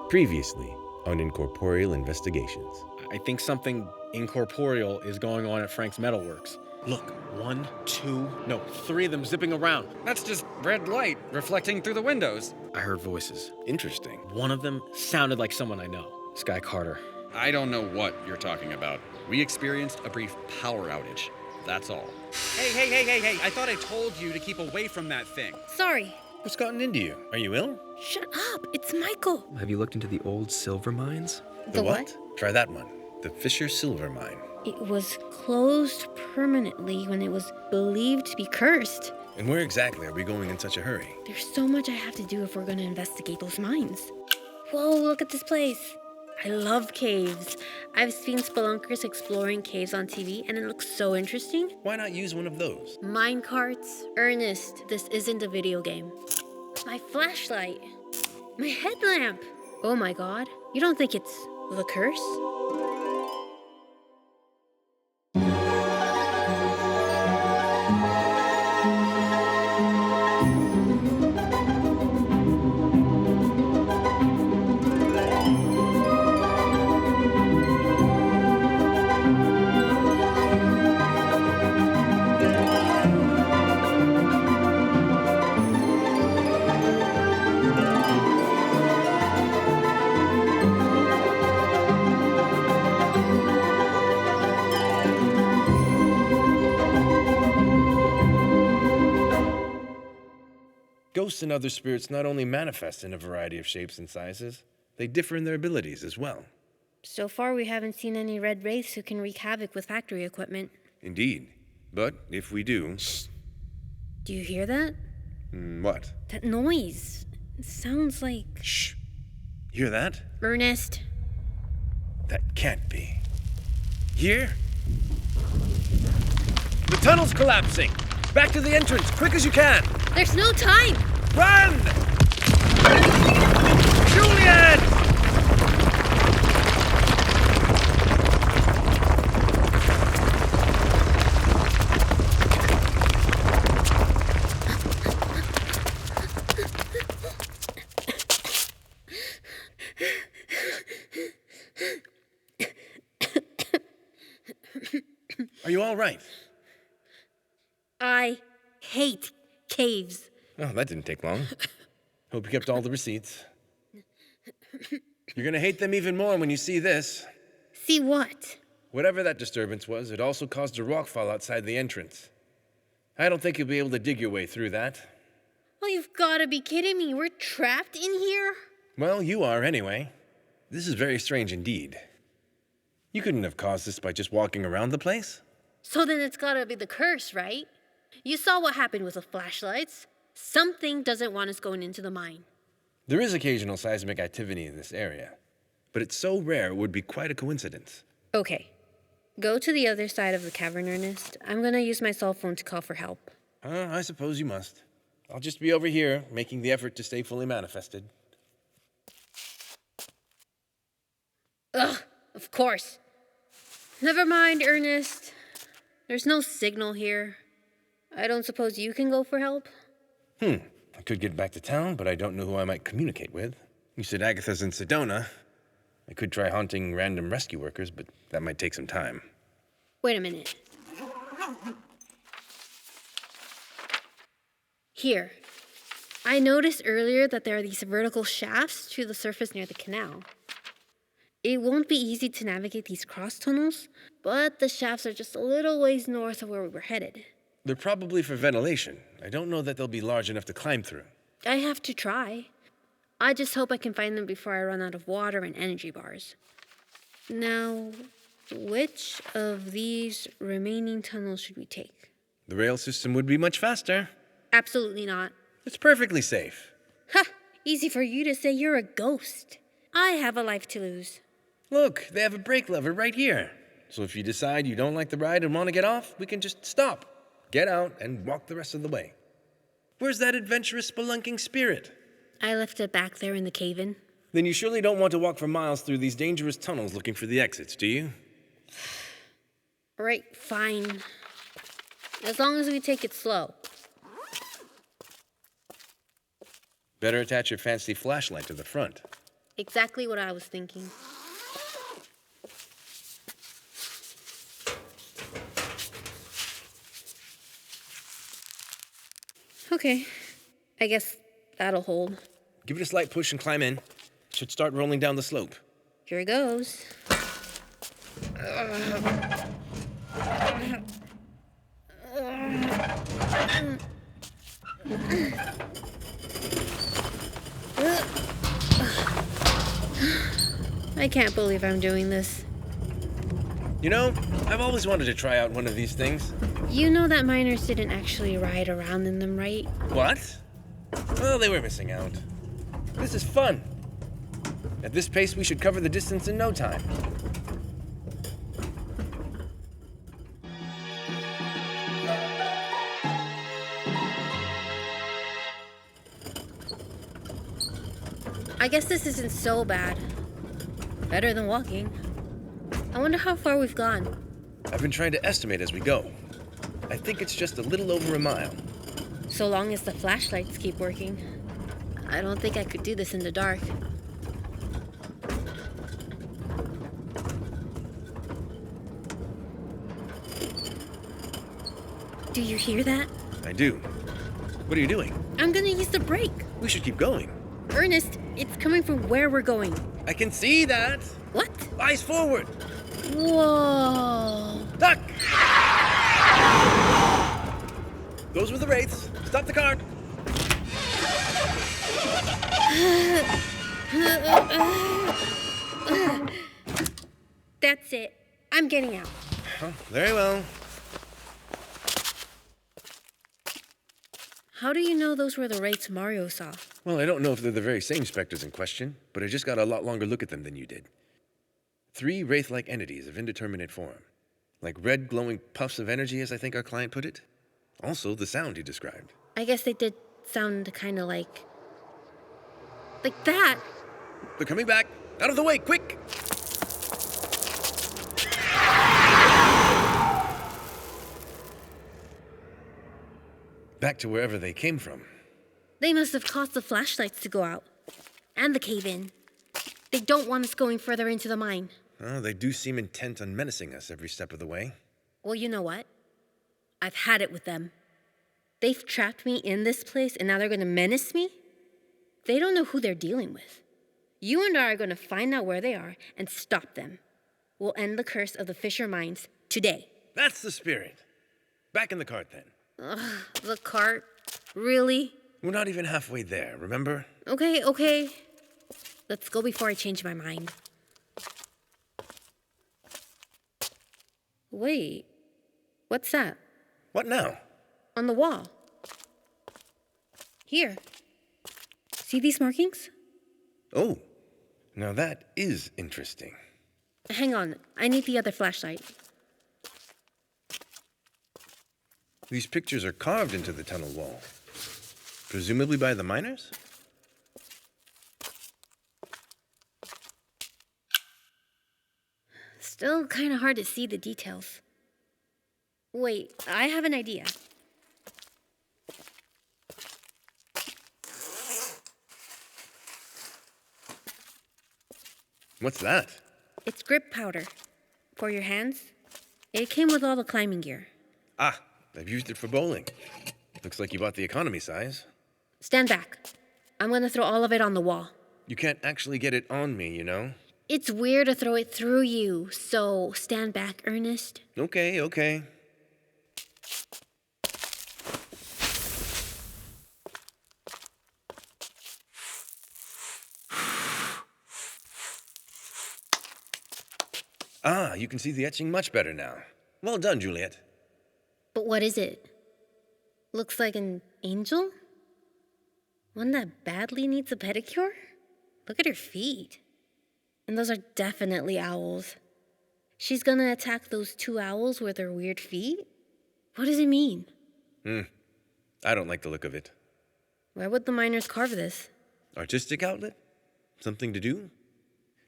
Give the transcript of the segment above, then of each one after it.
Previously on Incorporeal Investigations. I think something incorporeal is going on at Frank's Metalworks. Look, 1, 2, no, 3 of them zipping around. That's just red light reflecting through the windows. I heard voices. Interesting. One of them sounded like someone I know. Sky Carter. I don't know what you're talking about. We experienced a brief power outage. That's all. Hey, I thought I told you to keep away from that thing. Sorry. What's gotten into you? Are you ill? Shut up. It's Michael. Have you looked into the old silver mines? The what? Try that one. The Fisher Silver Mine. It was closed permanently when it was believed to be cursed. And where exactly are we going in such a hurry? There's so much I have to do if we're going to investigate those mines. Whoa, look at this place. I love caves. I've seen spelunkers exploring caves on TV, and it looks so interesting. Why not use one of those? Mine carts. Ernest, this isn't a video game. My flashlight. My headlamp. Oh my god. You don't think it's the curse? Ghosts and other spirits not only manifest in a variety of shapes and sizes, they differ in their abilities as well. So far, we haven't seen any red wraiths who can wreak havoc with factory equipment. Indeed. But if we do... Do you hear that? What? That noise. It sounds like... Shh. Hear that? Ernest. That can't be. Here? The tunnel's collapsing! Back to the entrance, quick as you can! There's no time! Run! Juliet! Are you all right? I hate caves. Oh, that didn't take long. Hope you kept all the receipts. You're gonna hate them even more when you see this. See what? Whatever that disturbance was, it also caused a rockfall outside the entrance. I don't think you'll be able to dig your way through that. Oh, you've got to be kidding me. We're trapped in here? Well, you are anyway. This is very strange indeed. You couldn't have caused this by just walking around the place? So then it's got to be the curse, right? You saw what happened with the flashlights. Something doesn't want us going into the mine. There is occasional seismic activity in this area, but it's so rare it would be quite a coincidence. Okay. Go to the other side of the cavern, Ernest. I'm going to use my cell phone to call for help. I suppose you must. I'll just be over here, making the effort to stay fully manifested. Ugh, of course. Never mind, Ernest. There's no signal here. I don't suppose you can go for help? I could get back to town, but I don't know who I might communicate with. You said Agatha's in Sedona. I could try haunting random rescue workers, but that might take some time. Wait a minute. Here. I noticed earlier that there are these vertical shafts to the surface near the canal. It won't be easy to navigate these cross tunnels, but the shafts are just a little ways north of where we were headed. They're probably for ventilation. I don't know that they'll be large enough to climb through. I have to try. I just hope I can find them before I run out of water and energy bars. Now, which of these remaining tunnels should we take? The rail system would be much faster. Absolutely not. It's perfectly safe. Ha! Easy for you to say you're a ghost. I have a life to lose. Look, they have a brake lever right here. So if you decide you don't like the ride and want to get off, we can just stop, get out, and walk the rest of the way. Where's that adventurous spelunking spirit? I left it back there in the cave-in. Then you surely don't want to walk for miles through these dangerous tunnels looking for the exits, do you? Right, fine. As long as we take it slow. Better attach your fancy flashlight to the front. Exactly what I was thinking. Okay, I guess that'll hold. Give it a slight push and climb in. Should start rolling down the slope. Here goes. I can't believe I'm doing this. You know, I've always wanted to try out one of these things. You know that miners didn't actually ride around in them, right? What? Well, they were missing out. This is fun. At this pace, we should cover the distance in no time. I guess this isn't so bad. Better than walking. I wonder how far we've gone. I've been trying to estimate as we go. I think it's just a little over a mile. So long as the flashlights keep working. I don't think I could do this in the dark. Do you hear that? I do. What are you doing? I'm gonna use the brake. We should keep going. Ernest, it's coming from where we're going. I can see that. What? Eyes forward. Whoa. Duck! Those were the wraiths. Stop the car. That's it. I'm getting out. Oh, very well. How do you know those were the wraiths Mario saw? Well, I don't know if they're the very same specters in question, but I just got a lot longer look at them than you did. 3 wraith-like entities of indeterminate form. Like red glowing puffs of energy, as I think our client put it. Also, the sound he described. I guess they did sound kind of like that. They're coming back. Out of the way, quick! Back to wherever they came from. They must have caused the flashlights to go out. And the cave-in. They don't want us going further into the mine. Oh, they do seem intent on menacing us every step of the way. Well, you know what? I've had it with them. They've trapped me in this place and now they're going to menace me? They don't know who they're dealing with. You and I are going to find out where they are and stop them. We'll end the curse of the Fisher Mines today. That's the spirit. Back in the cart, then. Ugh, the cart? Really? We're not even halfway there, remember? Okay. Let's go before I change my mind. Wait, what's that? What now? On the wall. Here. See these markings? Oh, now that is interesting. Hang on, I need the other flashlight. These pictures are carved into the tunnel wall. Presumably by the miners? Still kind of hard to see the details. Wait, I have an idea. What's that? It's grip powder. For your hands. It came with all the climbing gear. Ah, I've used it for bowling. Looks like you bought the economy size. Stand back. I'm gonna throw all of it on the wall. You can't actually get it on me, you know? It's weird to throw it through you, so stand back, Ernest. Okay. Ah, you can see the etching much better now. Well done, Juliet. But what is it? Looks like an angel? One that badly needs a pedicure? Look at her feet. And those are definitely owls. She's gonna attack those 2 owls with her weird feet? What does it mean? I don't like the look of it. Why would the miners carve this? Artistic outlet? Something to do?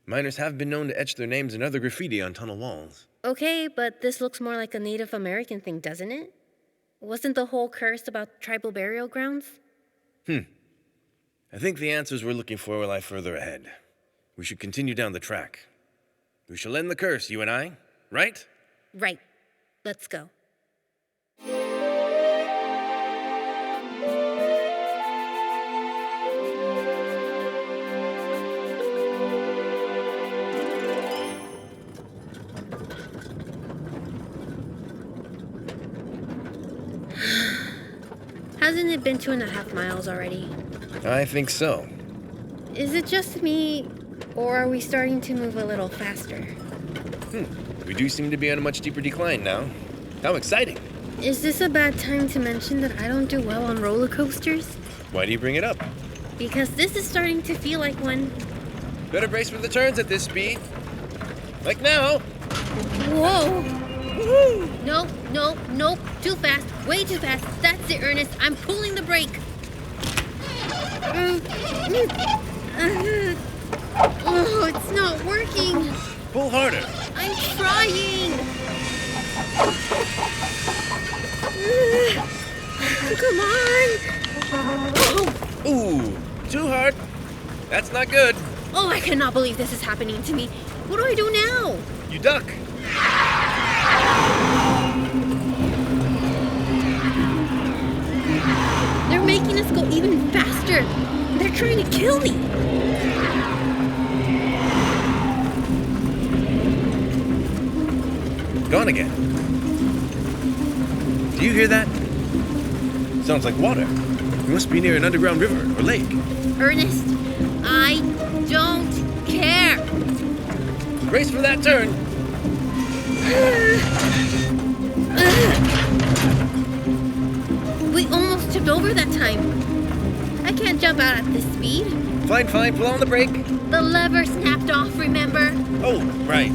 Miners have been known to etch their names in other graffiti on tunnel walls. Okay, but this looks more like a Native American thing, doesn't it? Wasn't the whole curse about tribal burial grounds? I think the answers we're looking for lie further ahead. We should continue down the track. We shall end the curse, you and I, right? Right. Let's go. Hasn't it been 2.5 miles already? I think so. Is it just me, or are we starting to move a little faster? We do seem to be on a much steeper decline now. How exciting! Is this a bad time to mention that I don't do well on roller coasters? Why do you bring it up? Because this is starting to feel like one. Better brace for the turns at this speed. Like now! Whoa! No, no, no, too fast, way too fast. That's it, Ernest. I'm pulling the brake. Oh, it's not working. Pull harder! I'm trying. Come on. Oh, Ooh, too hard. That's not good. oh, I cannot believe this is happening to me. What do I do now? You duck. They're making us go even faster. They're trying to kill me. Gone again. Do you hear that? Sounds like water. We must be near an underground river or lake. Ernest, I don't care. Brace for that turn. We almost tipped over that time. I can't jump out at this speed. Fine, fine. Pull on the brake. The lever snapped off, remember? Oh, right.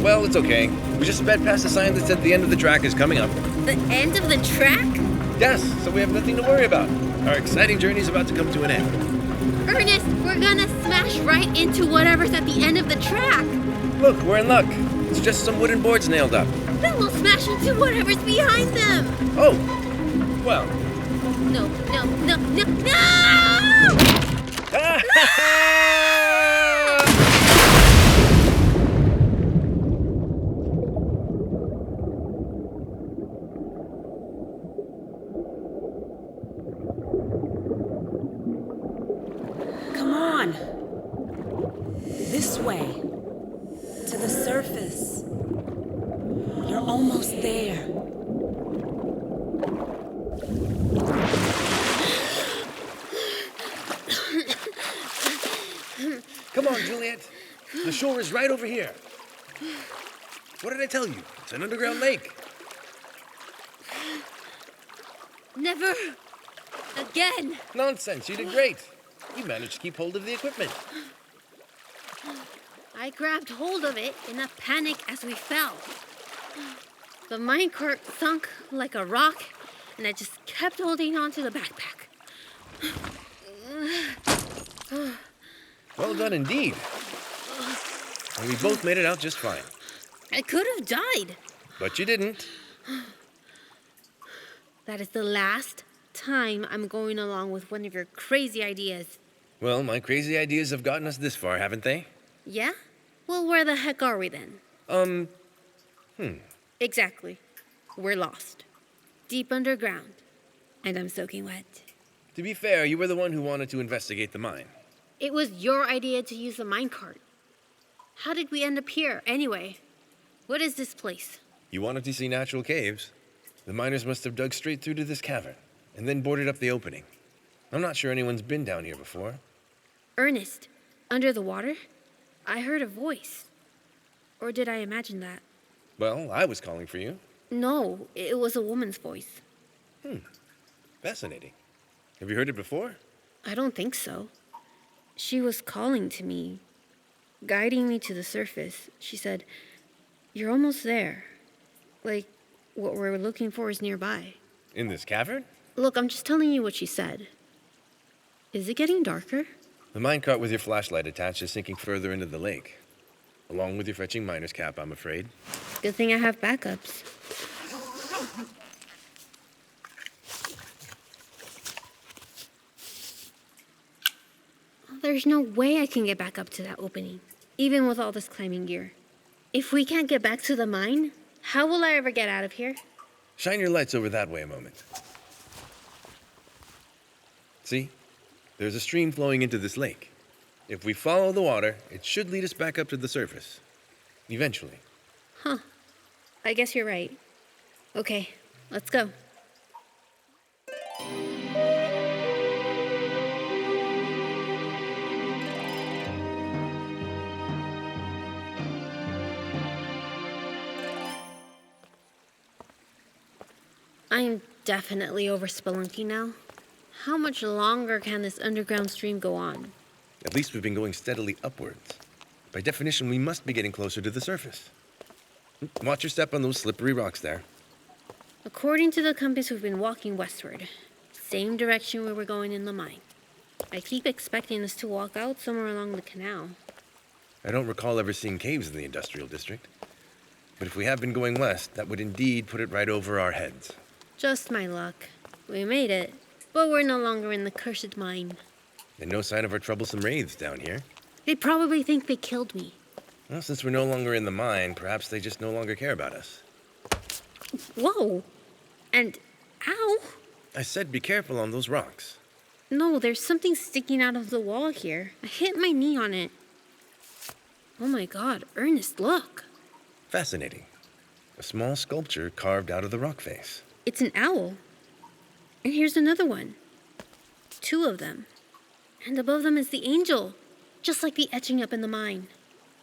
Well, it's okay. We just sped past the sign that said the end of the track is coming up. The end of the track? Yes, so we have nothing to worry about. Our exciting journey is about to come to an end. Ernest, we're gonna smash right into whatever's at the end of the track. Look, we're in luck. It's just some wooden boards nailed up. Then we'll smash into whatever's behind them. Oh, well. No, no, no, no, no! Come on. This way. To the surface. You're almost there. Come on, Juliet. The shore is right over here. What did I tell you? It's an underground lake. Never again. Nonsense, you did great. You managed to keep hold of the equipment. I grabbed hold of it in a panic as we fell. The minecart sunk like a rock, and I just kept holding on to the backpack. Well done indeed. And we both made it out just fine. I could have died. But you didn't. That is the last time I'm going along with one of your crazy ideas. Well, my crazy ideas have gotten us this far, haven't they? Yeah? Well, where the heck are we then? Exactly. We're lost. Deep underground. And I'm soaking wet. To be fair, you were the one who wanted to investigate the mine. It was your idea to use the minecart. How did we end up here, anyway? What is this place? You wanted to see natural caves. The miners must have dug straight through to this cavern, and then boarded up the opening. I'm not sure anyone's been down here before. Ernest, under the water? I heard a voice. Or did I imagine that? Well, I was calling for you. No, it was a woman's voice. Fascinating. Have you heard it before? I don't think so. She was calling to me, guiding me to the surface. She said, "You're almost there. Like, what we're looking for is nearby." In this cavern? Look, I'm just telling you what she said. Is it getting darker? The minecart with your flashlight attached is sinking further into the lake. Along with your fetching miner's cap, I'm afraid. Good thing I have backups. There's no way I can get back up to that opening, even with all this climbing gear. If we can't get back to the mine, how will I ever get out of here? Shine your lights over that way a moment. See? There's a stream flowing into this lake. If we follow the water, it should lead us back up to the surface. Eventually. Huh. I guess you're right. Okay, let's go. I'm definitely over spelunking now. How much longer can this underground stream go on? At least we've been going steadily upwards. By definition, we must be getting closer to the surface. Watch your step on those slippery rocks there. According to the compass, we've been walking westward. Same direction we were going in the mine. I keep expecting us to walk out somewhere along the canal. I don't recall ever seeing caves in the industrial district. But if we have been going west, that would indeed put it right over our heads. Just my luck. We made it, but we're no longer in the cursed mine. And no sign of our troublesome wraiths down here. They probably think they killed me. Well, since we're no longer in the mine, perhaps they just no longer care about us. Whoa! And ow! I said be careful on those rocks. No, there's something sticking out of the wall here. I hit my knee on it. Oh my god, Ernest, look. Fascinating. A small sculpture carved out of the rock face. It's an owl. And here's another one. 2 of them. And above them is the angel, just like the etching up in the mine.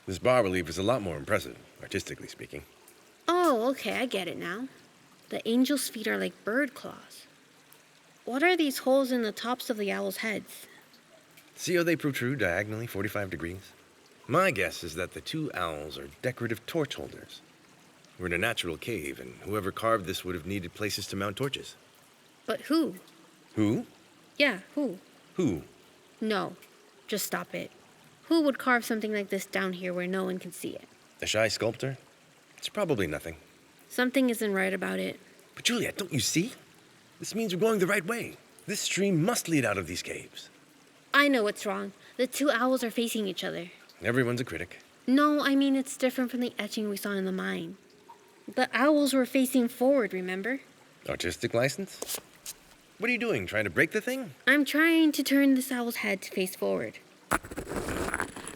This bas relief is a lot more impressive, artistically speaking. Oh, okay, I get it now. The angel's feet are like bird claws. What are these holes in the tops of the owl's heads? See how they protrude diagonally 45 degrees? My guess is that the 2 owls are decorative torch holders. We're in a natural cave, and whoever carved this would have needed places to mount torches. But who? Who? Yeah, who? Who? No, just stop it. Who would carve something like this down here where no one can see it? A shy sculptor? It's probably nothing. Something isn't right about it. But Juliet, don't you see? This means we're going the right way. This stream must lead out of these caves. I know what's wrong. The 2 owls are facing each other. Everyone's a critic. No, I mean it's different from the etching we saw in the mine. The owls were facing forward, remember? Artistic license? What are you doing, trying to break the thing? I'm trying to turn this owl's head to face forward.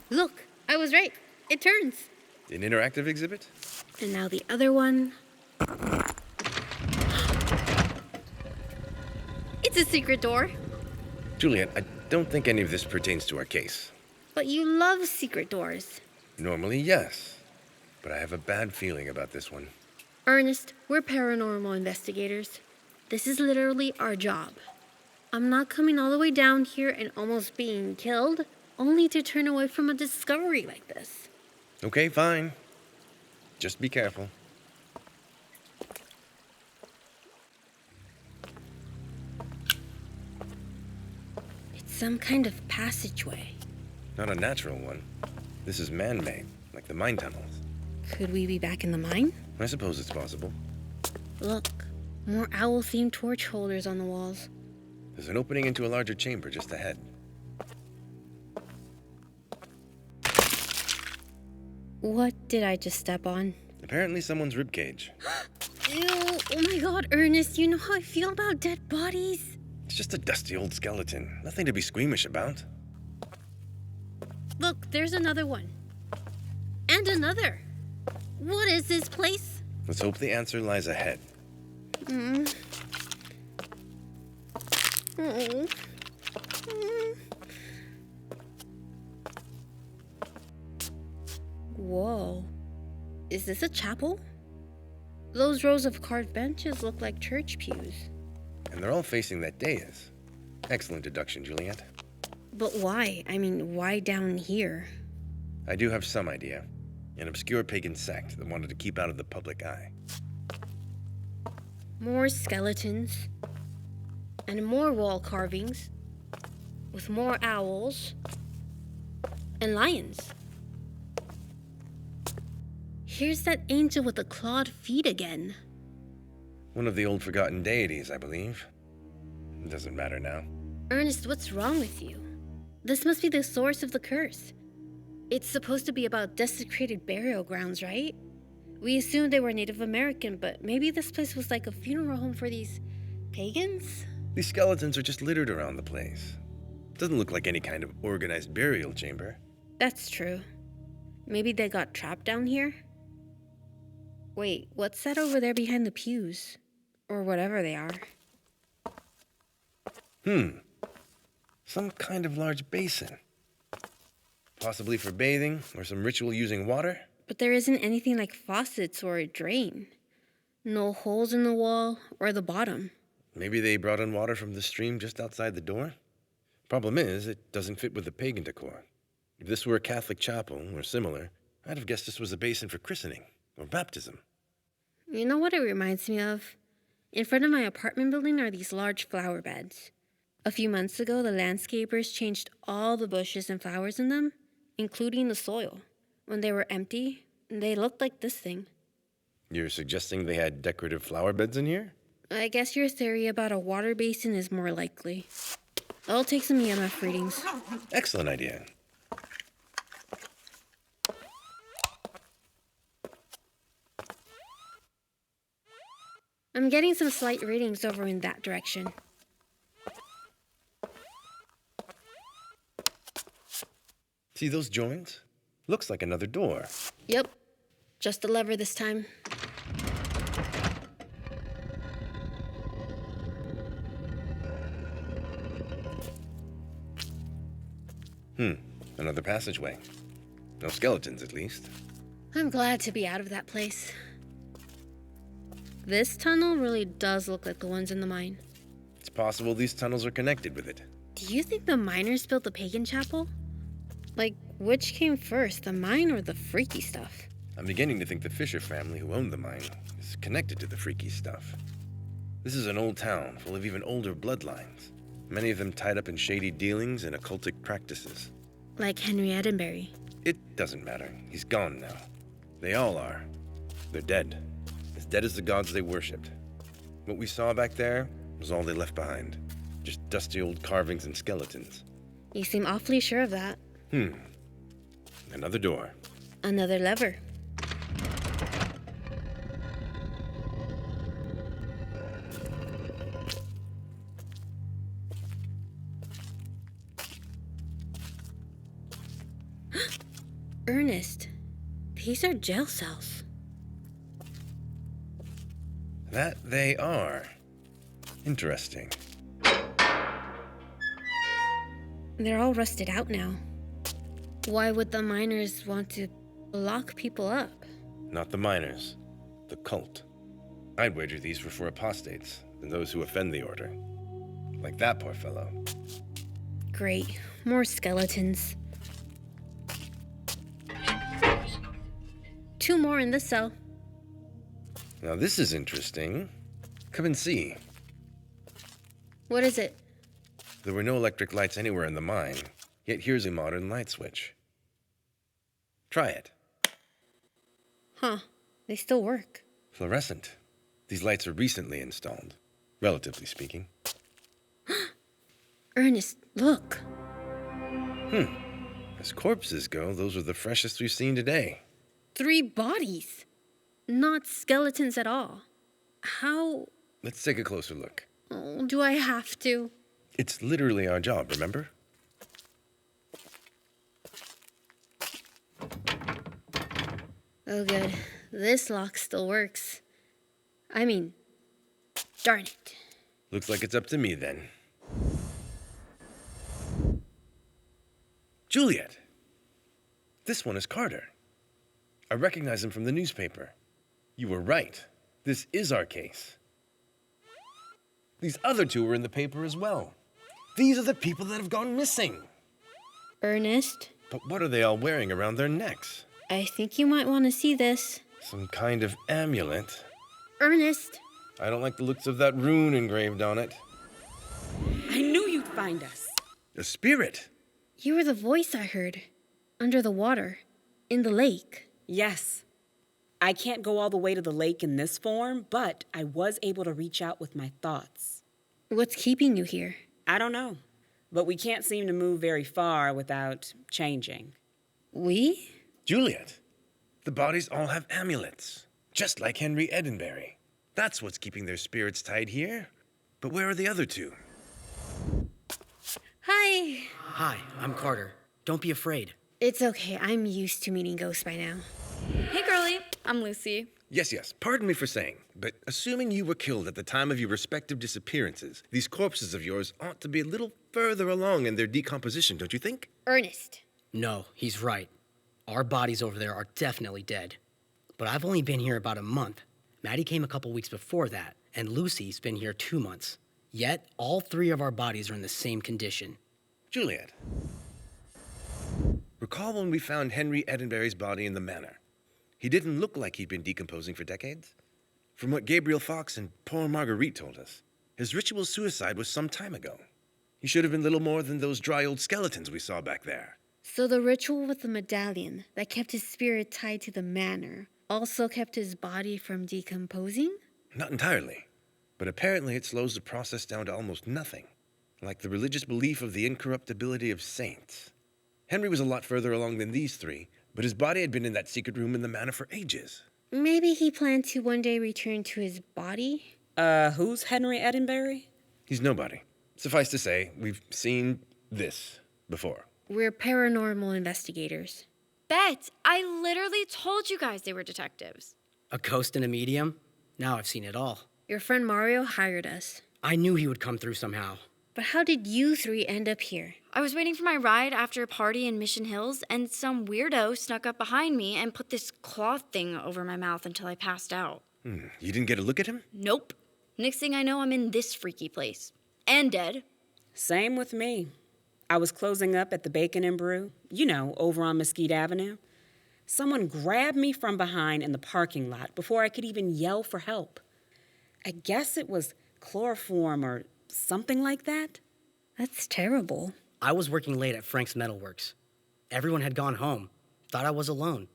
Look, I was right. It turns. An interactive exhibit? And now the other one. It's a secret door. Juliet, I don't think any of this pertains to our case. But you love secret doors. Normally, yes. But I have a bad feeling about this one. Ernest, we're paranormal investigators. This is literally our job. I'm not coming all the way down here and almost being killed, only to turn away from a discovery like this. Okay, fine. Just be careful. It's some kind of passageway. Not a natural one. This is man-made, like the mine tunnels. Could we be back in the mine? I suppose it's possible. Look, more owl-themed torch holders on the walls. There's an opening into a larger chamber just ahead. What did I just step on? Apparently someone's ribcage. Ew, oh my god, Ernest, you know how I feel about dead bodies? It's just a dusty old skeleton. Nothing to be squeamish about. Look, there's another one. And another. What is this place? Let's hope the answer lies ahead. Mm. Mm. Mm. Whoa. Is this a chapel? Those rows of carved benches look like church pews. And they're all facing that dais. Excellent deduction, Juliet. But why? I mean, why down here? I do have some idea. An obscure pagan sect that wanted to keep out of the public eye. More skeletons. And more wall carvings. With more owls. And lions. Here's that angel with the clawed feet again. One of the old forgotten deities, I believe. It doesn't matter now. Ernest, what's wrong with you? This must be the source of the curse. It's supposed to be about desecrated burial grounds, right? We assumed they were Native American, but maybe this place was like a funeral home for these pagans? These skeletons are just littered around the place. Doesn't look like any kind of organized burial chamber. That's true. Maybe they got trapped down here? Wait, what's that over there behind the pews? Or whatever they are. Some kind of large basin. Possibly for bathing or some ritual using water? But there isn't anything like faucets or a drain. No holes in the wall or the bottom. Maybe they brought in water from the stream just outside the door? Problem is, it doesn't fit with the pagan decor. If this were a Catholic chapel or similar, I'd have guessed this was a basin for christening or baptism. You know what it reminds me of? In front of my apartment building are these large flower beds. A few months ago, the landscapers changed all the bushes and flowers in them, including the soil. When they were empty, they looked like this thing. You're suggesting they had decorative flower beds in here? I guess your theory about a water basin is more likely. I'll take some EMF readings. Excellent idea. I'm getting some slight readings over in that direction. See those joints? Looks like another door. Yep, just a lever this time. Another passageway. No skeletons, at least. I'm glad to be out of that place. This tunnel really does look like the ones in the mine. It's possible these tunnels are connected with it. Do you think the miners built the pagan chapel? Like, which came first, the mine or the freaky stuff? I'm beginning to think the Fisher family who owned the mine is connected to the freaky stuff. This is an old town full of even older bloodlines, many of them tied up in shady dealings and occultic practices. Like Henry Attenbury. It doesn't matter. He's gone now. They all are. They're dead. As dead as the gods they worshipped. What we saw back there was all they left behind. Just dusty old carvings and skeletons. You seem awfully sure of that. Another door. Another lever. Ernest, these are jail cells. That they are. Interesting. They're all rusted out now. Why would the miners want to lock people up? Not the miners. The cult. I'd wager these were for apostates and those who offend the order. Like that poor fellow. Great. More skeletons. 2 more in this cell. Now this is interesting. Come and see. What is it? There were no electric lights anywhere in the mine, yet here's a modern light switch. Try it. Huh. They still work. Fluorescent. These lights are recently installed, relatively speaking. Ernest, look. As corpses go, those are the freshest we've seen today. 3 bodies. Not skeletons at all. How... Let's take a closer look. Oh, do I have to? It's literally our job, remember? Oh, good. This lock still works. I mean, darn it. Looks like it's up to me then. Juliet! This one is Carter. I recognize him from the newspaper. You were right. This is our case. These other 2 were in the paper as well. These are the people that have gone missing. Ernest, But what are they all wearing around their necks? I think you might want to see this. Some kind of amulet. Ernest! I don't like the looks of that rune engraved on it. I knew you'd find us. A spirit. You were the voice I heard. Under the water. In the lake. Yes. I can't go all the way to the lake in this form, but I was able to reach out with my thoughts. What's keeping you here? I don't know. but we can't seem to move very far without changing. We? Juliet, the bodies all have amulets, just like Henry Edenberry. That's what's keeping their spirits tied here. But where are the other two? Hi. Hi, I'm Carter. Don't be afraid. It's okay. I'm used to meeting ghosts by now. Hey, girlie. I'm Lucy. Yes, pardon me for saying, but assuming you were killed at the time of your respective disappearances, these corpses of yours ought to be a little further along in their decomposition, don't you think? Ernest. No, he's right. Our bodies over there are definitely dead. But I've only been here about a month. Maddie came a couple weeks before that, and Lucy's been here 2 months. Yet, all 3 of our bodies are in the same condition. Juliet, recall when we found Henry Edenberry's body in the manor? He didn't look like he'd been decomposing for decades. From what Gabriel Fox and poor Marguerite told us, his ritual suicide was some time ago. He should have been little more than those dry old skeletons we saw back there. So the ritual with the medallion that kept his spirit tied to the manor also kept his body from decomposing? Not entirely, but apparently it slows the process down to almost nothing, like the religious belief of the incorruptibility of saints. Henry was a lot further along than these 3, but his body had been in that secret room in the manor for ages. Maybe he planned to one day return to his body? Who's Henry Edenberry? He's nobody. Suffice to say, we've seen this before. We're paranormal investigators. Bet, I literally told you guys they were detectives. A ghost and a medium? Now I've seen it all. Your friend Mario hired us. I knew he would come through somehow. But how did you 3 end up here? I was waiting for my ride after a party in Mission Hills, and some weirdo snuck up behind me and put this cloth thing over my mouth until I passed out. You didn't get a look at him? Nope. Next thing I know, I'm in this freaky place. And dead. Same with me. I was closing up at the Bacon and Brew, over on Mesquite Avenue. Someone grabbed me from behind in the parking lot before I could even yell for help. I guess it was chloroform or something like that. That's terrible. I was working late at Frank's Metalworks. Everyone had gone home. Thought I was alone.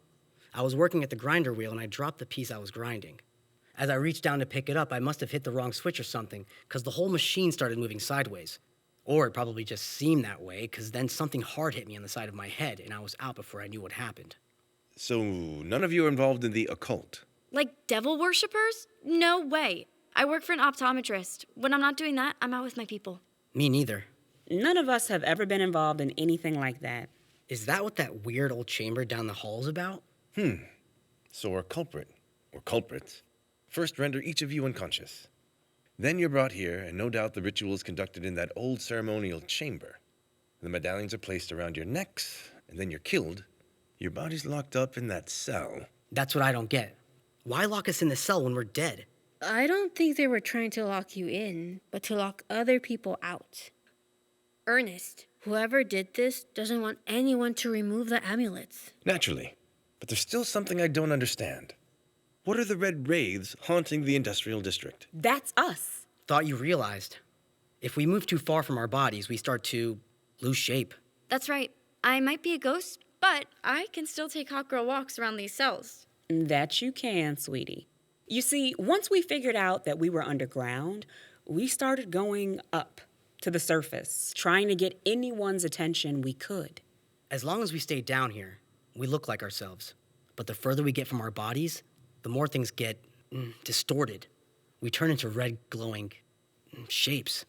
I was working at the grinder wheel and I dropped the piece I was grinding. As I reached down to pick it up, I must have hit the wrong switch or something, because the whole machine started moving sideways. Or it probably just seemed that way, because then something hard hit me on the side of my head and I was out before I knew what happened. So none of you are involved in the occult? Like devil worshippers? No way. I work for an optometrist. When I'm not doing that, I'm out with my people. Me neither. None of us have ever been involved in anything like that. Is that what that weird old chamber down the hall is about? So our culprit, or culprits, first render each of you unconscious. Then you're brought here, and no doubt the ritual is conducted in that old ceremonial chamber. The medallions are placed around your necks, and then you're killed. Your body's locked up in that cell. That's what I don't get. Why lock us in the cell when we're dead? I don't think they were trying to lock you in, but to lock other people out. Ernest, whoever did this doesn't want anyone to remove the amulets. Naturally. But there's still something I don't understand. What are the red wraiths haunting the industrial district? That's us. Thought you realized. If we move too far from our bodies, we start to lose shape. That's right. I might be a ghost, but I can still take hot girl walks around these cells. That you can, sweetie. You see, once we figured out that we were underground, we started going up to the surface, trying to get anyone's attention we could. As long as we stay down here, we look like ourselves. But the further we get from our bodies, the more things get distorted. We turn into red glowing shapes,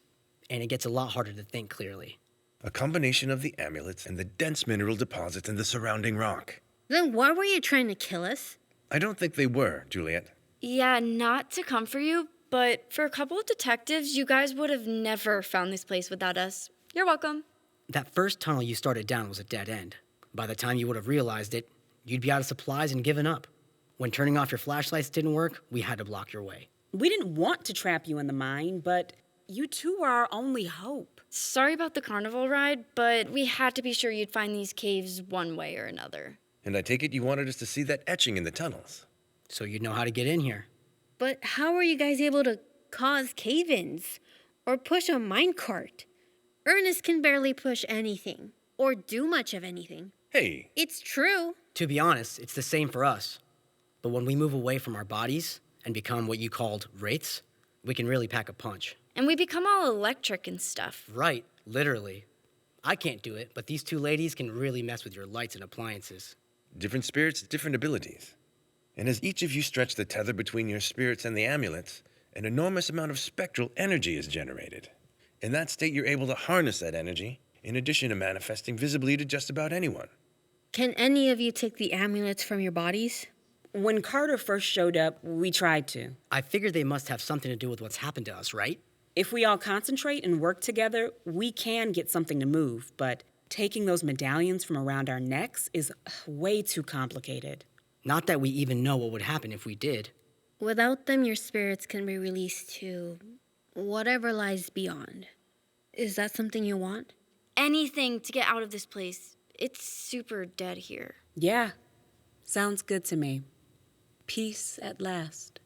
and it gets a lot harder to think clearly. A combination of the amulets and the dense mineral deposits in the surrounding rock. Then why were you trying to kill us? I don't think they were, Juliet. Yeah, not to come for you, but for a couple of detectives, you guys would have never found this place without us. You're welcome. That first tunnel you started down was a dead end. By the time you would have realized it, you'd be out of supplies and given up. When turning off your flashlights didn't work, we had to block your way. We didn't want to trap you in the mine, but you two were our only hope. Sorry about the carnival ride, but we had to be sure you'd find these caves one way or another. And I take it you wanted us to see that etching in the tunnels. So you'd know how to get in here. But how were you guys able to cause cave-ins or push a minecart? Ernest can barely push anything or do much of anything. Hey, It's true. To be honest, it's the same for us. But when we move away from our bodies and become what you called wraiths, we can really pack a punch. And we become all electric and stuff. Right, literally. I can't do it, but these two ladies can really mess with your lights and appliances. Different spirits, different abilities. And as each of you stretch the tether between your spirits and the amulets, an enormous amount of spectral energy is generated. In that state, you're able to harness that energy, in addition to manifesting visibly to just about anyone. Can any of you take the amulets from your bodies? When Carter first showed up, we tried to. I figured they must have something to do with what's happened to us, right? If we all concentrate and work together, we can get something to move, but taking those medallions from around our necks is way too complicated. Not that we even know what would happen if we did. Without them, your spirits can be released to whatever lies beyond. Is that something you want? Anything to get out of this place. It's super dead here. Yeah, sounds good to me. Peace at last.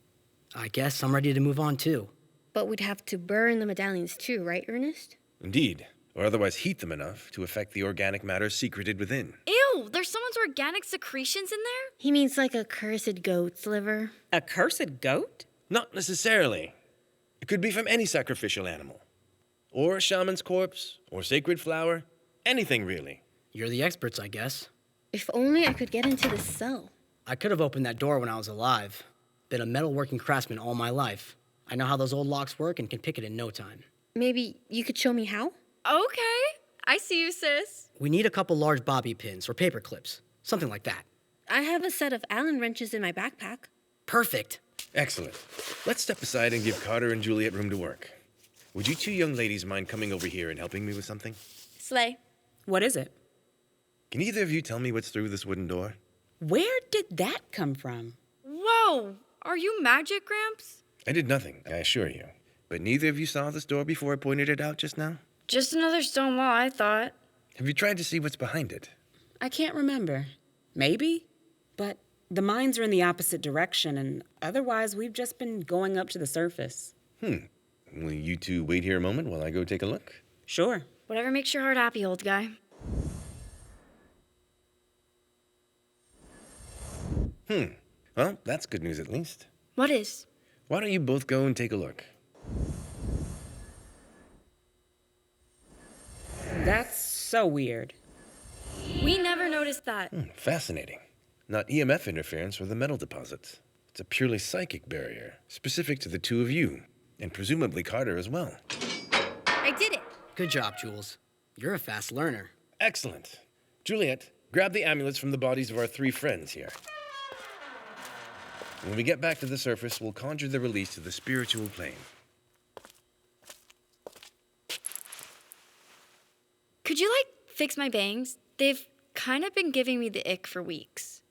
I guess I'm ready to move on too. But we'd have to burn the medallions too, right, Ernest? Indeed, or otherwise heat them enough to affect the organic matter secreted within. Ew, there's someone's organic secretions in there? He means like a cursed goat's liver. A cursed goat? Not necessarily. It could be from any sacrificial animal. Or a shaman's corpse, or sacred flower. Anything, really. You're the experts, I guess. If only I could get into this cell. I could have opened that door when I was alive. Been a metalworking craftsman all my life. I know how those old locks work and can pick it in no time. Maybe you could show me how? Okay, I see you, sis. We need a couple large bobby pins or paper clips. Something like that. I have a set of Allen wrenches in my backpack. Perfect. Excellent. Let's step aside and give Carter and Juliet room to work. Would you two young ladies mind coming over here and helping me with something? Slay. What is it? Can either of you tell me what's through this wooden door? Where did that come from? Whoa, are you magic, Gramps? I did nothing, I assure you. But neither of you saw this door before I pointed it out just now? Just another stone wall, I thought. Have you tried to see what's behind it? I can't remember. Maybe? But the mines are in the opposite direction, and otherwise we've just been going up to the surface. Will you two wait here a moment while I go take a look? Sure. Whatever makes your heart happy, old guy. Well, that's good news at least. What is? Why don't you both go and take a look? That's so weird. We never noticed that. Fascinating. Not EMF interference or the metal deposits. It's a purely psychic barrier, specific to the two of you, and presumably Carter as well. I did it! Good job, Jules. You're a fast learner. Excellent. Juliet, grab the amulets from the bodies of our three friends here. When we get back to the surface, we'll conjure the release to the spiritual plane. Could you, fix my bangs? They've kind of been giving me the ick for weeks.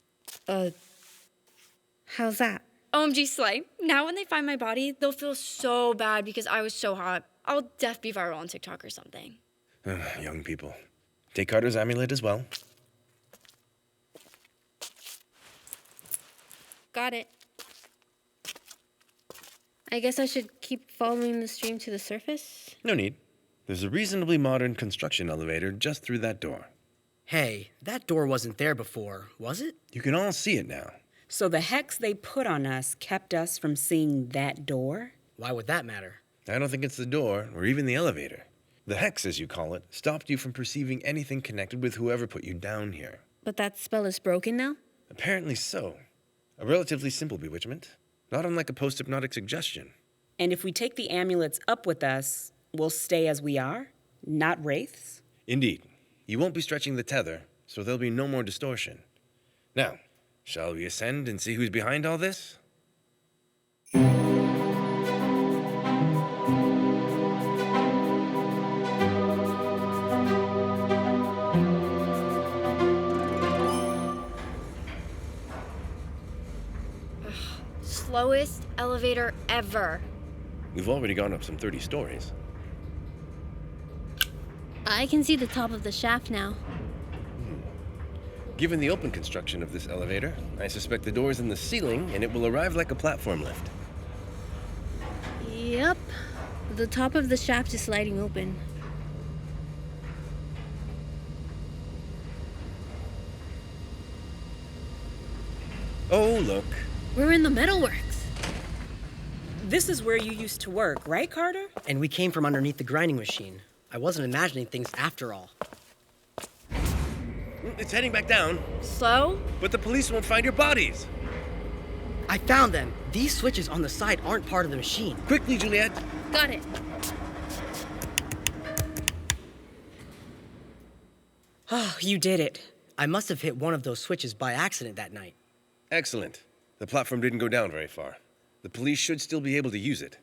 How's that? OMG Slay. Now when they find my body, they'll feel so bad because I was so hot. I'll def be viral on TikTok or something. Young people. Take Carter's amulet as well. Got it. I guess I should keep following the stream to the surface? No need. There's a reasonably modern construction elevator just through that door. Hey, that door wasn't there before, was it? You can all see it now. So the hex they put on us kept us from seeing that door? Why would that matter? I don't think it's the door or even the elevator. The hex, as you call it, stopped you from perceiving anything connected with whoever put you down here. But that spell is broken now? Apparently so. A relatively simple bewitchment, not unlike a post-hypnotic suggestion. And if we take the amulets up with us, we'll stay as we are, not wraiths? Indeed. You won't be stretching the tether, so there'll be no more distortion. Now, shall we ascend and see who's behind all this? Slowest elevator ever. We've already gone up some 30 stories. I can see the top of the shaft now. Given the open construction of this elevator, I suspect the door's in the ceiling and it will arrive like a platform lift. Yep. The top of the shaft is sliding open. Oh, look. We're in the metalworks. This is where you used to work, right, Carter? And we came from underneath the grinding machine. I wasn't imagining things after all. it's heading back down, Slow? but the police won't find your bodies. I found them. These switches on the side aren't part of the machine. Quickly, Juliet. Got it. Oh, you did it. I must have hit one of those switches by accident that night. Excellent. The platform didn't go down very far. The police should still be able to use it.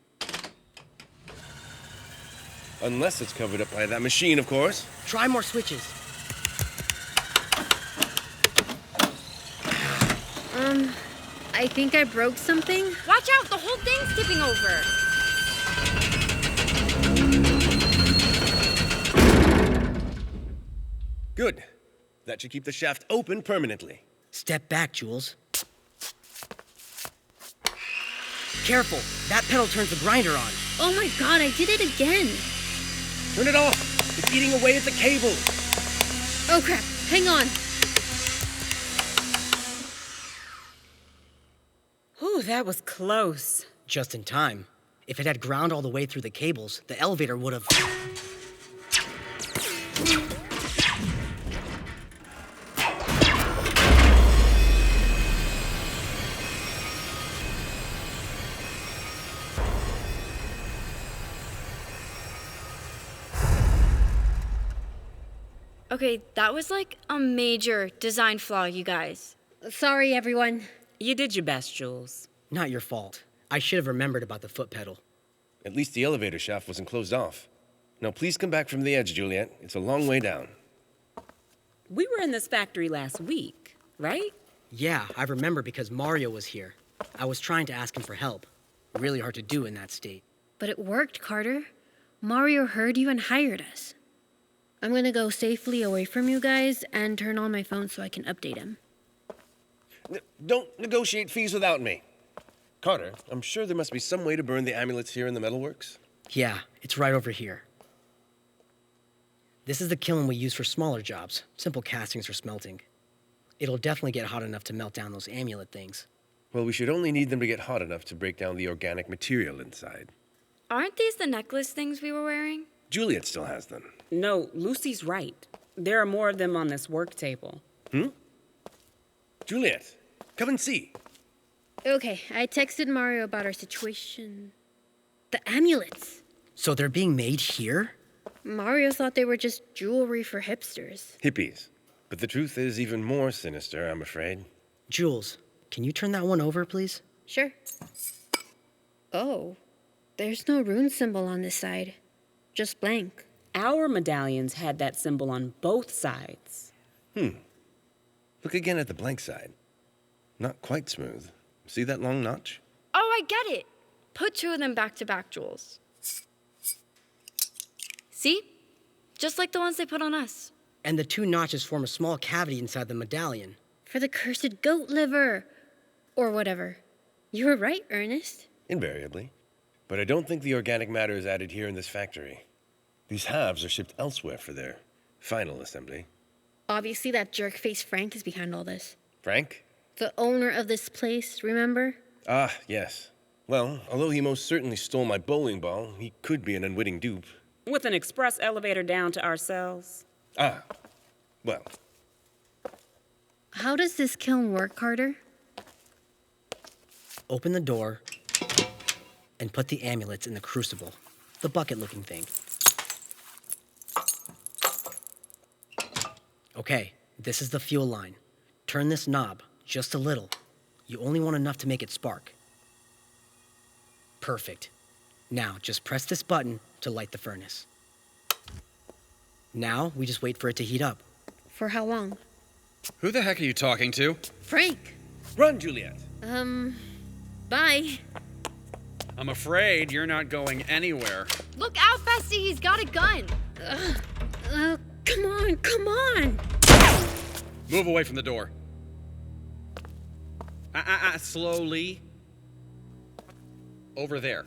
Unless it's covered up by that machine, of course. Try more switches. I think I broke something. Watch out, the whole thing's tipping over. Good. That should keep the shaft open permanently. Step back, Jules. Careful, that pedal turns the grinder on. Oh my god, I did it again. Turn it off. It's eating away at the cable. Oh crap, hang on. Whew, that was close. Just in time. If it had ground all the way through the cables, the elevator would have... Okay, that was like a major design flaw, you guys. Sorry, everyone. You did your best, Jules. Not your fault. I should have remembered about the foot pedal. At least the elevator shaft wasn't closed off. Now please come back from the edge, Juliet. It's a long way down. We were in this factory last week, right? Yeah, I remember because Mario was here. I was trying to ask him for help. Really hard to do in that state. But it worked, Carter. Mario heard you and hired us. I'm gonna go safely away from you guys and turn on my phone so I can update him. Don't negotiate fees without me. Carter, I'm sure there must be some way to burn the amulets here in the metalworks. Yeah, it's right over here. This is the kiln we use for smaller jobs, simple castings or smelting. It'll definitely get hot enough to melt down those amulet things. Well, we should only need them to get hot enough to break down the organic material inside. Aren't these the necklace things we were wearing? Juliet still has them. No, Lucy's right. There are more of them on this work table. Juliet, come and see. Okay, I texted Mario about our situation. The amulets. So they're being made here? Mario thought they were just jewelry for hipsters. Hippies. But the truth is even more sinister, I'm afraid. Jules, can you turn that one over, please? Sure. Oh, there's no rune symbol on this side. Just blank. Our medallions had that symbol on both sides. Look again at the blank side. Not quite smooth. See that long notch? Oh, I get it. Put two of them back to back, Jules. See? Just like the ones they put on us. And the two notches form a small cavity inside the medallion. For the cursed goat liver. Or whatever. You were right, Ernest. Invariably. But I don't think the organic matter is added here in this factory. These halves are shipped elsewhere for their final assembly. Obviously, that jerk-faced Frank is behind all this. Frank? The owner of this place, remember? Ah, yes. Well, although he most certainly stole my bowling ball, he could be an unwitting dupe. With an express elevator down to our cells. Ah, well, How does this kiln work, Carter? Open the door and put the amulets in the crucible, the bucket-looking thing. Okay, this is the fuel line. Turn this knob just a little. You only want enough to make it spark. Perfect. Now, just press this button to light the furnace. Now, we just wait for it to heat up. For how long? Who the heck are you talking to? Frank! run, Juliet. Bye. I'm afraid you're not going anywhere. Look out, Bestie, he's got a gun. Come on! Move away from the door. Slowly. Over there.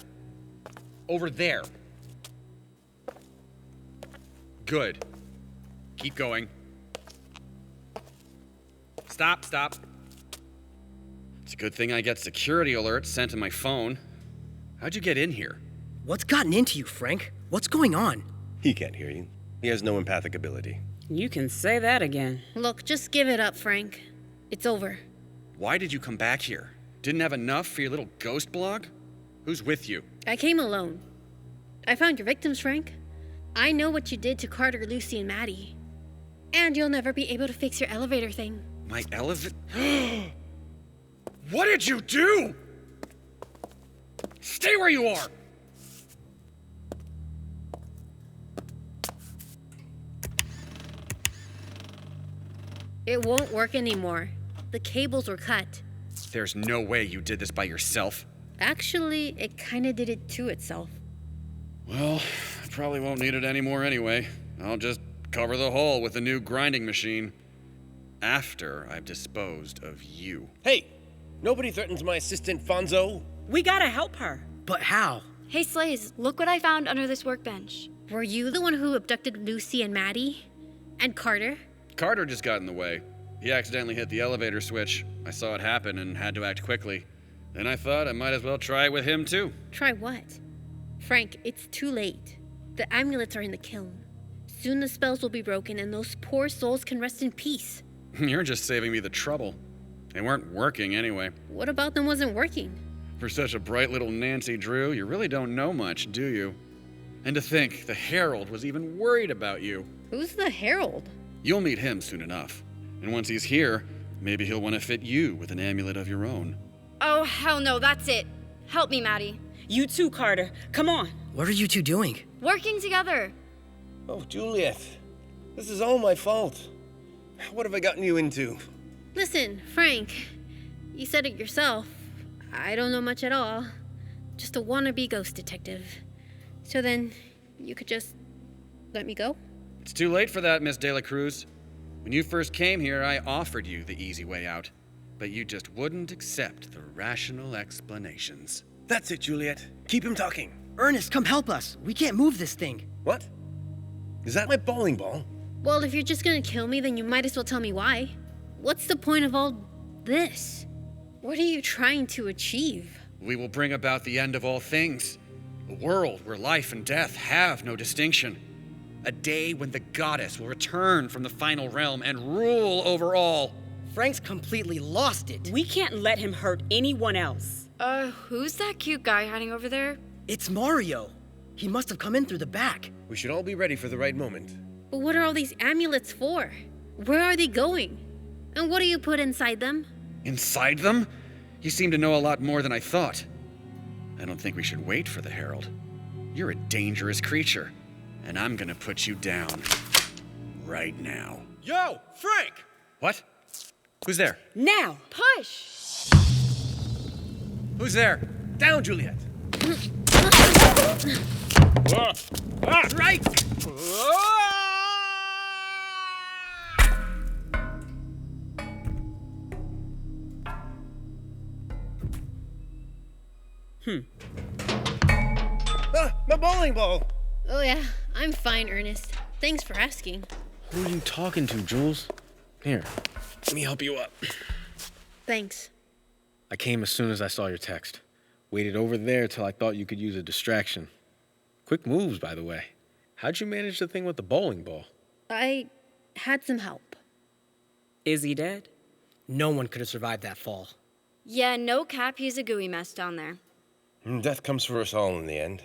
Over there. Good. Keep going. Stop. It's a good thing I get security alerts sent to my phone. How'd you get in here? What's gotten into you, Frank? What's going on? He can't hear you. He has no empathic ability. You can say that again. Look, just give it up, Frank. It's over. Why did you come back here? Didn't have enough for your little ghost blog? Who's with you? I came alone. I found your victims, Frank. I know what you did to Carter, Lucy, and Maddie. And you'll never be able to fix your elevator thing. My elevator? What did you do? Stay where you are! It won't work anymore. The cables were cut. There's no way you did this by yourself. Actually, it kinda did it to itself. Well, I probably won't need it anymore anyway. I'll just cover the hole with a new grinding machine. After I've disposed of you. Hey, nobody threatens my assistant, Fonzo. We gotta help her. But how? Hey, Slays, look what I found under this workbench. Were you the one who abducted Lucy and Maddie? And Carter? Carter just got in the way. He accidentally hit the elevator switch. I saw it happen and had to act quickly. Then I thought I might as well try it with him too. Try what? Frank, it's too late. The amulets are in the kiln. Soon the spells will be broken and those poor souls can rest in peace. You're just saving me the trouble. They weren't working anyway. What about them wasn't working? For such a bright little Nancy Drew, you really don't know much, do you? And to think, the Herald was even worried about you. Who's the Herald? You'll meet him soon enough. And once he's here, maybe he'll want to fit you with an amulet of your own. Oh, hell no, that's it. Help me, Maddie. You too, Carter. Come on. What are you two doing? Working together. Oh, Juliet. This is all my fault. What have I gotten you into? Listen, Frank, you said it yourself. I don't know much at all. Just a wannabe ghost detective. So then, you could just let me go? It's too late for that, Miss De La Cruz. When you first came here, I offered you the easy way out. But you just wouldn't accept the rational explanations. That's it, Juliet. Keep him talking. Ernest, come help us. We can't move this thing. What? Is that my bowling ball? Well, if you're just gonna kill me, then you might as well tell me why. What's the point of all this? What are you trying to achieve? We will bring about the end of all things. A world where life and death have no distinction. A day when the goddess will return from the final realm and rule over all. Frank's completely lost it. We can't let him hurt anyone else. Who's that cute guy hiding over there? It's Mario. He must have come in through the back. We should all be ready for the right moment. But what are all these amulets for? Where are they going? And what do you put inside them? Inside them? You seem to know a lot more than I thought. I don't think we should wait for the Herald. You're a dangerous creature, and I'm gonna put you down right now. Yo, Frank! What? Who's there? Now! Push! Who's there? Down, Juliet! Strike! My bowling ball! Oh yeah, I'm fine, Ernest. Thanks for asking. Who are you talking to, Jules? Here, let me help you up. Thanks. I came as soon as I saw your text. Waited over there till I thought you could use a distraction. Quick moves, by the way. How'd you manage the thing with the bowling ball? I had some help. Is he dead? No one could have survived that fall. Yeah, no cap, he's a gooey mess down there. Death comes for us all in the end.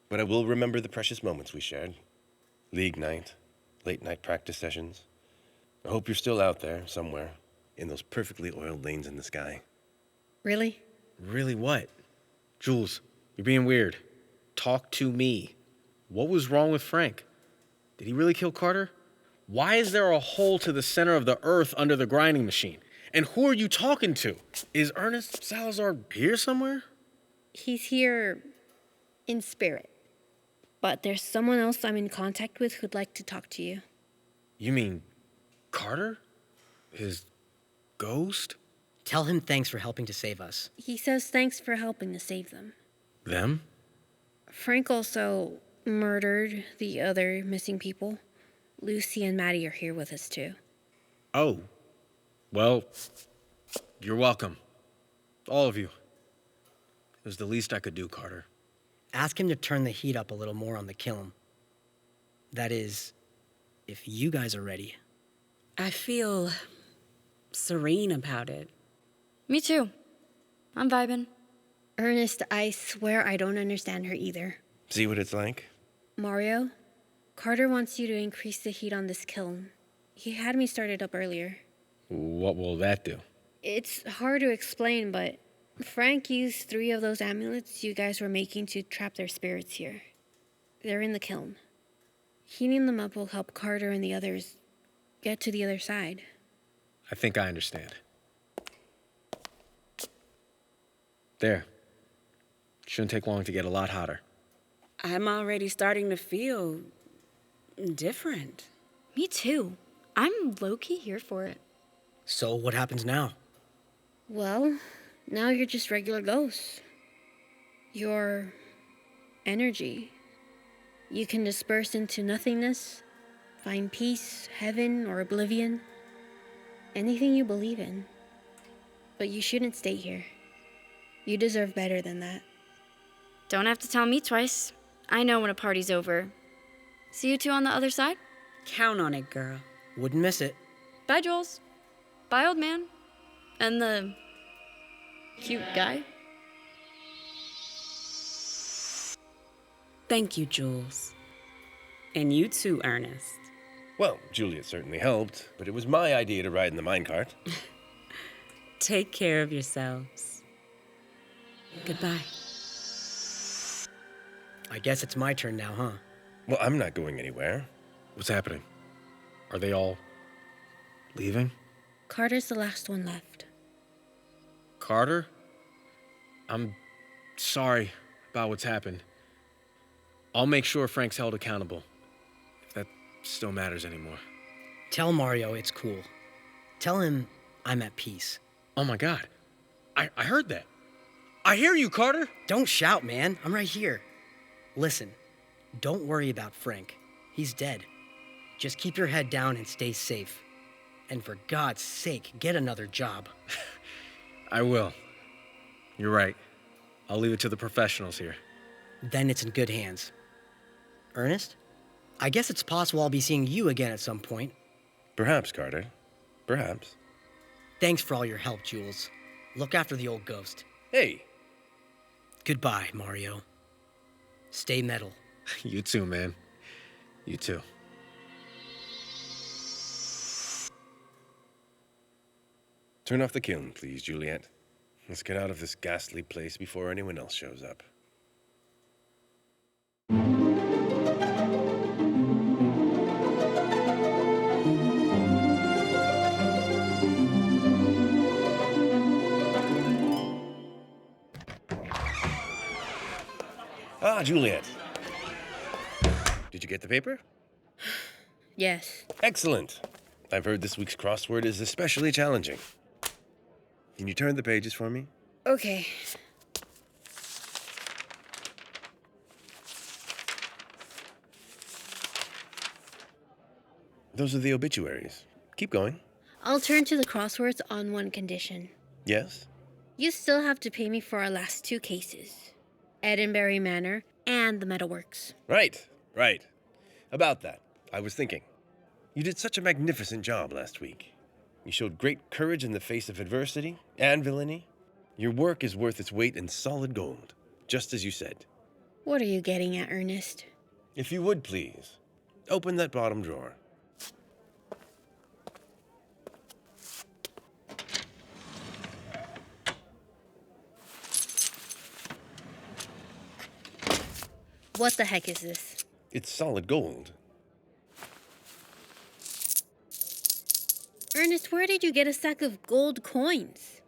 But I will remember the precious moments we shared. League night, late night practice sessions. I hope you're still out there, somewhere, in those perfectly oiled lanes in the sky. Really? Really what? Jules, you're being weird. Talk to me. What was wrong with Frank? Did he really kill Carter? Why is there a hole to the center of the earth under the grinding machine? And who are you talking to? Is Ernest Salazar here somewhere? He's here in spirit. But there's someone else I'm in contact with who'd like to talk to you. You mean Carter? His ghost? Tell him thanks for helping to save us. He says thanks for helping to save them. Them? Frank also murdered the other missing people. Lucy and Maddie are here with us too. Oh. Well, you're welcome. All of you. It was the least I could do, Carter. Ask him to turn the heat up a little more on the kiln. That is, if you guys are ready. I feel serene about it. Me too. I'm vibing. Ernest, I swear I don't understand her either. See what it's like? Mario, Carter wants you to increase the heat on this kiln. He had me start it up earlier. What will that do? It's hard to explain, but Frank used 3 of those amulets you guys were making to trap their spirits here. They're in the kiln. Heating them up will help Carter and the others get to the other side. I think I understand. There. Shouldn't take long to get a lot hotter. I'm already starting to feel different. Me too. I'm low-key here for it. So what happens now? Well, now you're just regular ghosts. Your energy. You can disperse into nothingness, find peace, heaven, or oblivion. Anything you believe in. But you shouldn't stay here. You deserve better than that. Don't have to tell me twice. I know when a party's over. See you two on the other side? Count on it, girl. Wouldn't miss it. Bye, Jules. Bye, old man. And the cute guy. Thank you, Jules. And you too, Ernest. Well, Juliet certainly helped, but it was my idea to ride in the minecart. Take care of yourselves. Goodbye. I guess it's my turn now, huh? Well, I'm not going anywhere. What's happening? Are they all leaving? Carter's the last one left. Carter? I'm sorry about what's happened. I'll make sure Frank's held accountable, if that still matters anymore. Tell Mario it's cool. Tell him I'm at peace. Oh my God. I heard that. I hear you, Carter. Don't shout, man. I'm right here. Listen, don't worry about Frank. He's dead. Just keep your head down and stay safe. And for God's sake, get another job. I will. You're right. I'll leave it to the professionals here. Then it's in good hands. Ernest? I guess it's possible I'll be seeing you again at some point. Perhaps, Carter. Perhaps. Thanks for all your help, Jules. Look after the old ghost. Hey, Goodbye, Mario. Stay metal. You too, man. You too. turn off the kiln, please, Juliet. Let's get out of this ghastly place before anyone else shows up. Ah, Juliet. Did you get the paper? Yes. Excellent. I've heard this week's crossword is especially challenging. Can you turn the pages for me? Okay. Those are the obituaries. Keep going. I'll turn to the crosswords on one condition. Yes? You still have to pay me for our last two cases. Edenbury Manor and the Metalworks. Right. About that, I was thinking. You did such a magnificent job last week. You showed great courage in the face of adversity and villainy. Your work is worth its weight in solid gold, just as you said. What are you getting at, Ernest? If you would, please, open that bottom drawer. What the heck is this? It's solid gold. Ernest, where did you get a stack of gold coins?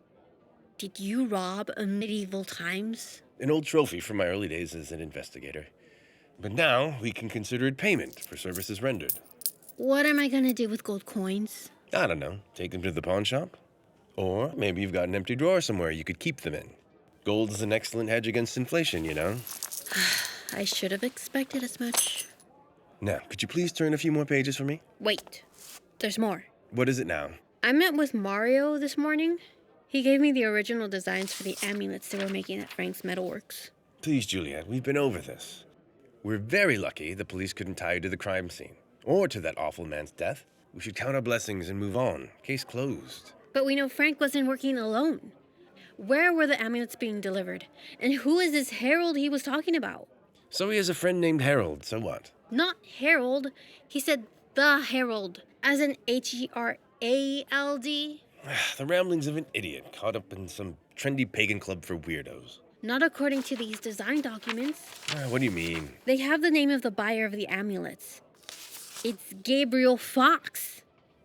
Did you rob a medieval times? An old trophy from my early days as an investigator. But now we can consider it payment for services rendered. What am I gonna do with gold coins? I don't know, take them to the pawn shop? Or maybe you've got an empty drawer somewhere you could keep them in. Gold is an excellent hedge against inflation, you know? I should have expected as much. Now, could you please turn a few more pages for me? Wait, there's more. What is it now? I met with Mario this morning. He gave me the original designs for the amulets they were making at Frank's Metalworks. Please, Juliet, we've been over this. We're very lucky the police couldn't tie you to the crime scene. or to that awful man's death. We should count our blessings and move on. Case closed. But we know Frank wasn't working alone. Where were the amulets being delivered? And who is this Harold he was talking about? So he has a friend named Harold, so what? Not Harold. He said the Herald, as in Herald. The ramblings of an idiot caught up in some trendy pagan club for weirdos. Not according to these design documents. What do you mean? They have the name of the buyer of the amulets. It's Gabriel Fox.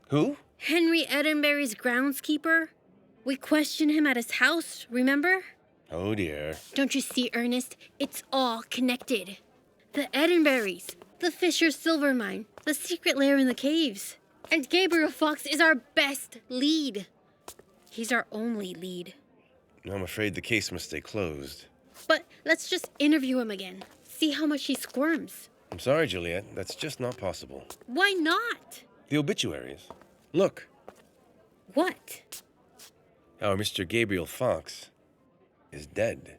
Who? Henry Edinbury's groundskeeper. We questioned him at his house, remember? Oh dear. Don't you see, Ernest? It's all connected. The Edinburys, the Fisher's silver mine, the secret lair in the caves. And Gabriel Fox is our best lead. He's our only lead. I'm afraid the case must stay closed. But let's just interview him again. See how much he squirms. I'm sorry, Juliet. That's just not possible. Why not? The obituaries. Look, What? our Mr. Gabriel Fox is dead.